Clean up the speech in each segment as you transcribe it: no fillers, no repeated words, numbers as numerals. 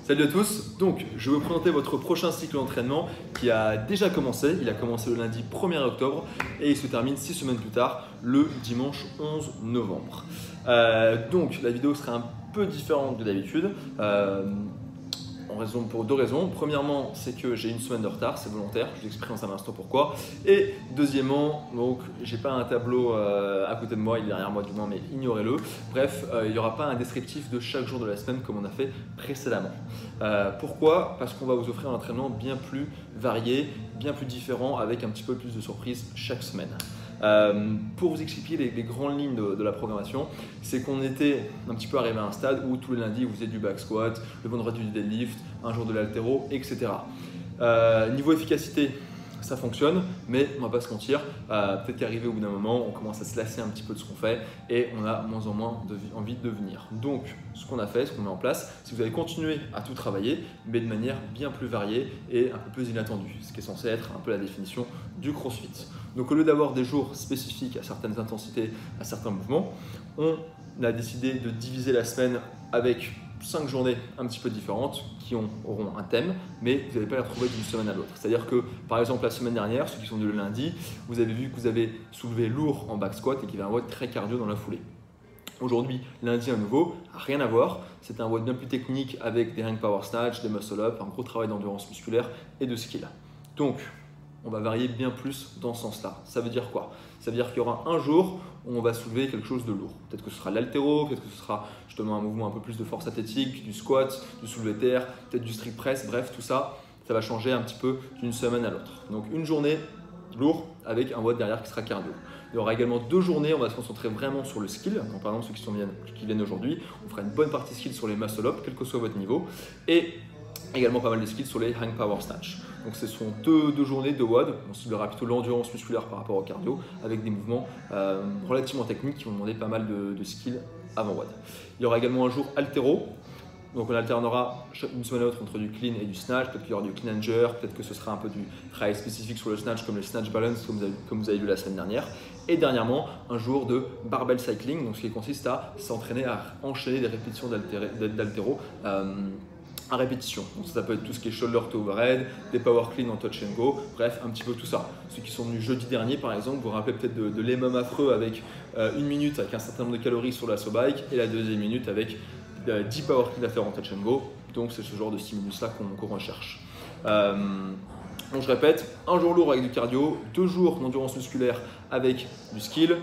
Salut à tous, donc je vais vous présenter votre prochain cycle d'entraînement qui a déjà commencé. Il a commencé le lundi 1er octobre et il se termine 6 semaines plus tard, le dimanche 11 novembre. Donc la vidéo sera un peu différente de d'habitude. Pour deux raisons. Premièrement, c'est que j'ai une semaine de retard, c'est volontaire, je vous explique dans un instant pourquoi. Et deuxièmement, donc j'ai pas un tableau à côté de moi, il est derrière moi du moins, mais ignorez-le. Bref, il n'y aura pas un descriptif de chaque jour de la semaine comme on a fait précédemment. Pourquoi? Parce qu'on va vous offrir un entraînement bien plus varié, bien plus différent, avec un petit peu plus de surprises chaque semaine. Pour vous expliquer les grandes lignes de la programmation, c'est qu'on était un petit peu arrivé à un stade où tous les lundis vous faisiez du back squat, le vendredi du deadlift, un jour de l'haltéro, etc. Niveau efficacité, ça fonctionne, mais on va pas se mentir, peut-être qu'arrivé au bout d'un moment, on commence à se lasser un petit peu de ce qu'on fait et on a moins en moins envie de venir. Donc, ce qu'on a fait, ce qu'on met en place, c'est que vous allez continuer à tout travailler, mais de manière bien plus variée et un peu plus inattendue, ce qui est censé être un peu la définition du CrossFit. Donc, au lieu d'avoir des jours spécifiques à certaines intensités, à certains mouvements, on a décidé de diviser la semaine avec 5 journées un petit peu différentes qui auront un thème, mais vous n'allez pas les retrouver d'une semaine à l'autre. C'est-à-dire que, par exemple, la semaine dernière, ceux qui sont venus le lundi, vous avez vu que vous avez soulevé lourd en back squat et qu'il y avait un WOD très cardio dans la foulée. Aujourd'hui, lundi à nouveau, rien à voir. C'est un WOD bien plus technique avec des hang power snatch, des muscle up, un gros travail d'endurance musculaire et de skill. Donc, on va varier bien plus dans ce sens-là. Ça veut dire quoi? Ça veut dire qu'il y aura un jour où on va soulever quelque chose de lourd. Peut-être que ce sera l'haltéro, peut-être que ce sera justement un mouvement un peu plus de force athlétique, du squat, du soulevé de terre, peut-être du strict press, bref, tout ça, ça va changer un petit peu d'une semaine à l'autre. Donc une journée lourd avec un WOD derrière qui sera cardio. Il y aura également 2 journées, on va se concentrer vraiment sur le skill. Donc, par exemple, ceux qui viennent aujourd'hui, on fera une bonne partie skill sur les muscle up, quel que soit votre niveau. Et également pas mal de skills sur les hang power snatch. Donc ce sont deux journées de WOD. On ciblera plutôt l'endurance musculaire par rapport au cardio avec des mouvements relativement techniques qui vont demander pas mal de skills avant WOD. Il y aura également un jour haltéro. Donc on alternera une semaine à l'autre entre du clean et du snatch. Peut-être qu'il y aura du clean and jerk, peut-être que ce sera un peu du travail spécifique sur le snatch comme le snatch balance comme vous avez vu la semaine dernière. Et dernièrement, un jour de barbell cycling, donc ce qui consiste à s'entraîner à enchaîner des répétitions d'haltéro à répétition. Donc ça peut être tout ce qui est shoulder to overhead, des power clean en touch and go, bref, un petit peu tout ça. Ceux qui sont venus jeudi dernier par exemple, vous vous rappelez peut-être de l'EMOM affreux avec 1 minute avec un certain nombre de calories sur la bike et la deuxième minute avec 10 power clean à faire en touch and go. Donc c'est ce genre de stimulus là qu'on recherche. Donc je répète, un jour lourd avec du cardio, 2 jours d'endurance musculaire avec du skill,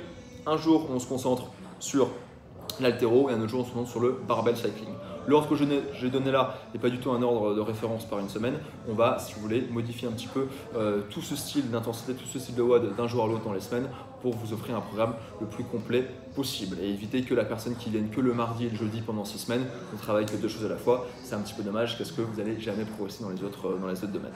un jour on se concentre sur l'haltéro et un autre jour on se concentre sur le barbell cycling. L'ordre que j'ai donné là n'est pas du tout un ordre de référence par une semaine. On va, si vous voulez, modifier un petit peu tout ce style d'intensité, tout ce style de WOD d'un jour à l'autre dans les semaines pour vous offrir un programme le plus complet possible et éviter que la personne qui vienne que le mardi et le jeudi pendant 6 semaines ne travaille que 2 choses à la fois. C'est un petit peu dommage parce que vous n'allez jamais progresser dans les autres domaines.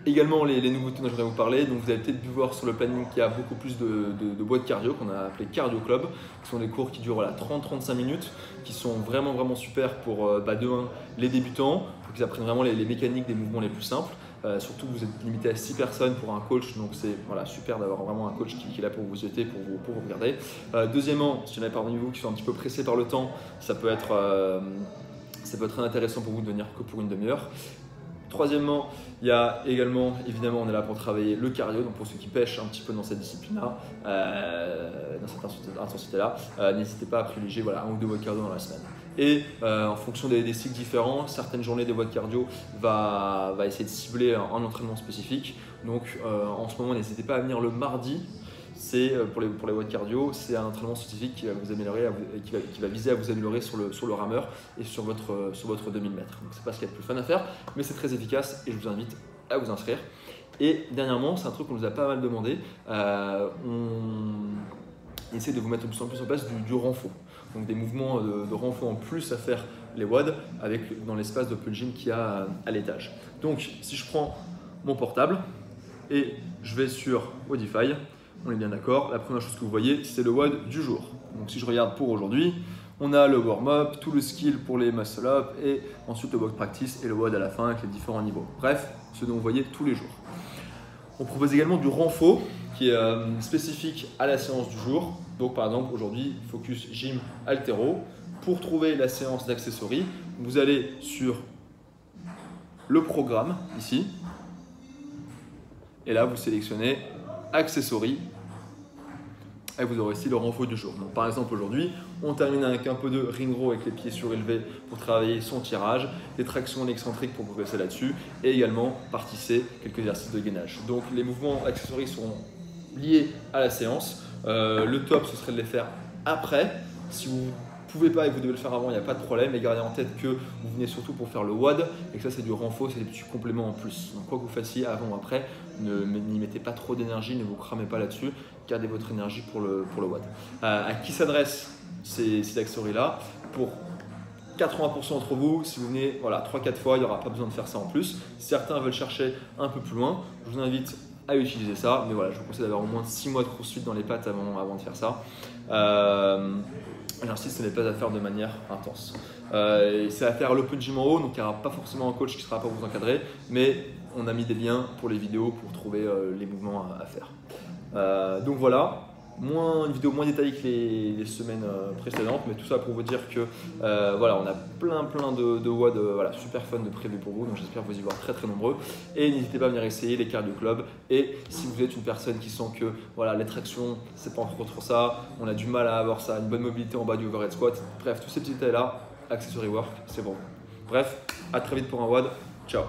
Également, les nouveautés dont je voudrais vous parler, donc vous avez peut-être pu voir sur le planning qu'il y a beaucoup plus de boîtes cardio qu'on a appelé Cardio Club, qui sont des cours qui durent 30-35 minutes, qui sont vraiment super pour de 1, les débutants, pour qu'ils apprennent vraiment les mécaniques des mouvements les plus simples. Surtout que vous êtes limité à 6 personnes pour un coach, donc c'est super d'avoir vraiment un coach qui est là pour vous aider, pour vous regarder. Deuxièmement, si il y en a parmi vous qui sont un petit peu pressés par le temps, ça peut être très intéressant pour vous de venir que pour une demi-heure. Troisièmement, il y a également, évidemment, on est là pour travailler le cardio, donc pour ceux qui pêchent un petit peu dans cette discipline-là, dans cette intensité-là, n'hésitez pas à privilégier 1 ou 2 WOD cardio dans la semaine. Et en fonction des cycles différents, certaines journées de WOD cardio va essayer de cibler un entraînement spécifique. Donc en ce moment, n'hésitez pas à venir le mardi. C'est pour les WOD cardio, c'est un entraînement spécifique qui va vous améliorer, qui va viser à vous améliorer sur le rameur et sur votre 2000 mètres. Donc c'est pas ce qu'il y a de plus fun à faire, mais c'est très efficace et je vous invite à vous inscrire. Et dernièrement, c'est un truc qu'on nous a pas mal demandé, on essaie de vous mettre de plus en plus en place du renfort. Donc des mouvements de renfort en plus à faire les WOD dans l'espace d'open gym qu'il y a à l'étage. Donc si je prends mon portable et je vais sur Wodify, on est bien d'accord, la première chose que vous voyez, c'est le WOD du jour. Donc si je regarde pour aujourd'hui, on a le warm-up, tout le skill pour les muscle-up et ensuite le WOD practice et le WOD à la fin avec les différents niveaux. Bref, ce dont vous voyez tous les jours. On propose également du renfort qui est spécifique à la séance du jour. Donc par exemple aujourd'hui, focus gym haltéro pour trouver la séance d'accessories, vous allez sur le programme ici. Et là, vous sélectionnez accessories. Et vous aurez ici le renfort du jour. Donc, par exemple, aujourd'hui, on termine avec un peu de ring row avec les pieds surélevés pour travailler son tirage, des tractions excentriques pour progresser là-dessus, et également partie C, quelques exercices de gainage. Donc, les mouvements accessoires seront liés à la séance. Le top, ce serait de les faire après. Si vous ne pouvez pas et que vous devez le faire avant, il n'y a pas de problème. Mais gardez en tête que vous venez surtout pour faire le WOD et que ça, c'est du renfort, c'est des petits compléments en plus. Donc, quoi que vous fassiez avant ou après, n'y mettez pas trop d'énergie, ne vous cramez pas là-dessus. Gardez votre énergie pour le WOD. À qui s'adressent ces accessoires-là? Pour 80% d'entre vous, si vous venez 3-4 fois, il n'y aura pas besoin de faire ça en plus. Certains veulent chercher un peu plus loin. Je vous invite à utiliser ça. Mais voilà, je vous conseille d'avoir au moins 6 mois de crossfit dans les pattes avant de faire ça. J'insiste, ce n'est pas à faire de manière intense. C'est à faire l'open gym en haut, donc il n'y aura pas forcément un coach qui sera pas vous encadrer, mais on a mis des liens pour les vidéos pour trouver les mouvements à faire. Donc voilà, une vidéo moins détaillée que les semaines précédentes, mais tout ça pour vous dire que voilà, on a plein de WOD super fun de prévu pour vous, donc j'espère vous y voir très nombreux. Et n'hésitez pas à venir essayer les cardio club. Et si vous êtes une personne qui sent que les tractions c'est pas encore trop ça, on a du mal à avoir ça, une bonne mobilité en bas du overhead squat, bref, tous ces petits détails là, Accessory Work, c'est bon. Bref, à très vite pour un WOD, ciao.